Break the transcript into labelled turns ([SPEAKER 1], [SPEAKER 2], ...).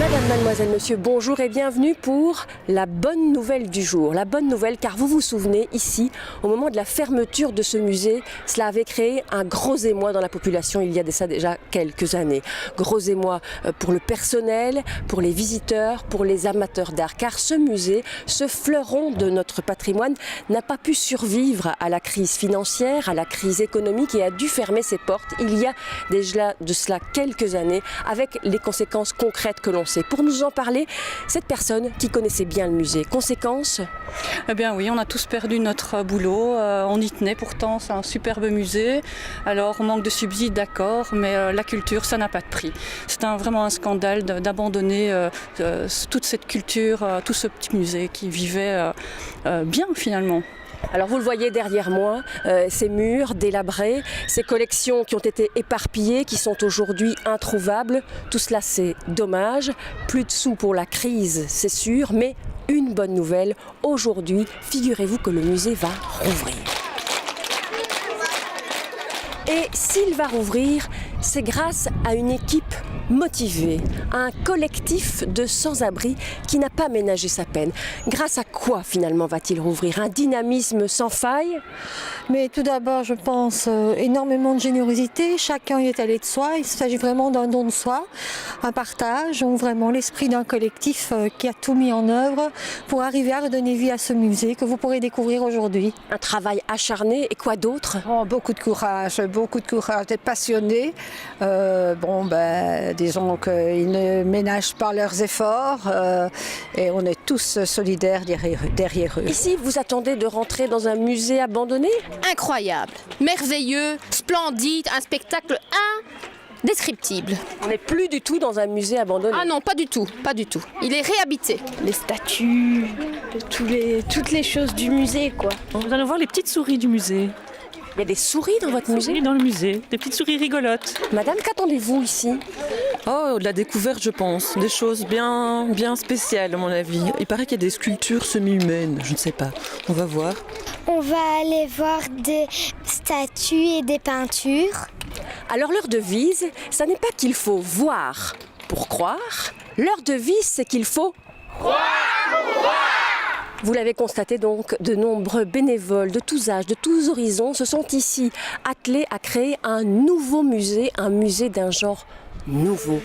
[SPEAKER 1] Madame, mademoiselle, monsieur, bonjour et bienvenue pour la bonne nouvelle du jour. La bonne nouvelle car vous vous souvenez, ici, au moment de la fermeture de ce musée, cela avait créé un gros émoi dans la population il y a de ça déjà quelques années. Gros émoi pour le personnel, pour les visiteurs, pour les amateurs d'art. Car ce musée, ce fleuron de notre patrimoine, n'a pas pu survivre à la crise financière, à la crise économique et a dû fermer ses portes il y a déjà de cela quelques années avec les conséquences concrètes que l'on sait. Pour nous en parler, cette personne qui connaissait bien le musée. Conséquences ?
[SPEAKER 2] Eh bien oui, on a tous perdu notre boulot, on y tenait pourtant, c'est un superbe musée. Alors on manque de subsides, d'accord, mais la culture, ça n'a pas de prix. C'est vraiment un scandale d'abandonner toute cette culture, tout ce petit musée qui vivait bien finalement.
[SPEAKER 1] Alors vous le voyez derrière moi, ces murs délabrés, ces collections qui ont été éparpillées, qui sont aujourd'hui introuvables. Tout cela c'est dommage, plus de sous pour la crise c'est sûr, mais une bonne nouvelle, aujourd'hui, figurez-vous que le musée va rouvrir. Et s'il va rouvrir, c'est grâce à une équipe motivée, à un collectif de sans-abri qui n'a pas ménagé sa peine. Grâce à quoi finalement va-t-il rouvrir? Un dynamisme sans faille?
[SPEAKER 3] Mais tout d'abord, je pense énormément de générosité. Chacun y est allé de soi. Il s'agit vraiment d'un don de soi, un partage, ou vraiment l'esprit d'un collectif qui a tout mis en œuvre pour arriver à redonner vie à ce musée que vous pourrez découvrir aujourd'hui.
[SPEAKER 1] Un travail acharné et quoi d'autre?
[SPEAKER 4] Beaucoup de courage, d'être passionné. Disons qu'ils ne ménagent pas leurs efforts et on est tous solidaires derrière eux.
[SPEAKER 1] Ici, vous attendez de rentrer dans un musée abandonné?
[SPEAKER 5] Incroyable, merveilleux, splendide, un spectacle indescriptible.
[SPEAKER 1] On n'est plus du tout dans un musée abandonné.
[SPEAKER 5] Ah non, pas du tout, pas du tout. Il est réhabité.
[SPEAKER 6] Les statues, toutes les choses du musée, quoi.
[SPEAKER 7] Nous allons voir les petites souris du musée.
[SPEAKER 1] Il y a des souris dans votre musée?
[SPEAKER 7] Oui, dans le musée, des petites souris rigolotes.
[SPEAKER 1] Madame, qu'attendez-vous ici?
[SPEAKER 8] Oh, de la découverte, je pense. Des choses bien spéciales, à mon avis. Il paraît qu'il y a des sculptures semi-humaines, je ne sais pas. On va voir.
[SPEAKER 9] On va aller voir des statues et des peintures.
[SPEAKER 1] Alors leur devise, ça n'est pas qu'il faut voir pour croire. Leur devise, c'est qu'il faut croire pour voir. Vous l'avez constaté donc, de nombreux bénévoles de tous âges, de tous horizons se sont ici attelés à créer un nouveau musée, un musée d'un genre nouveau.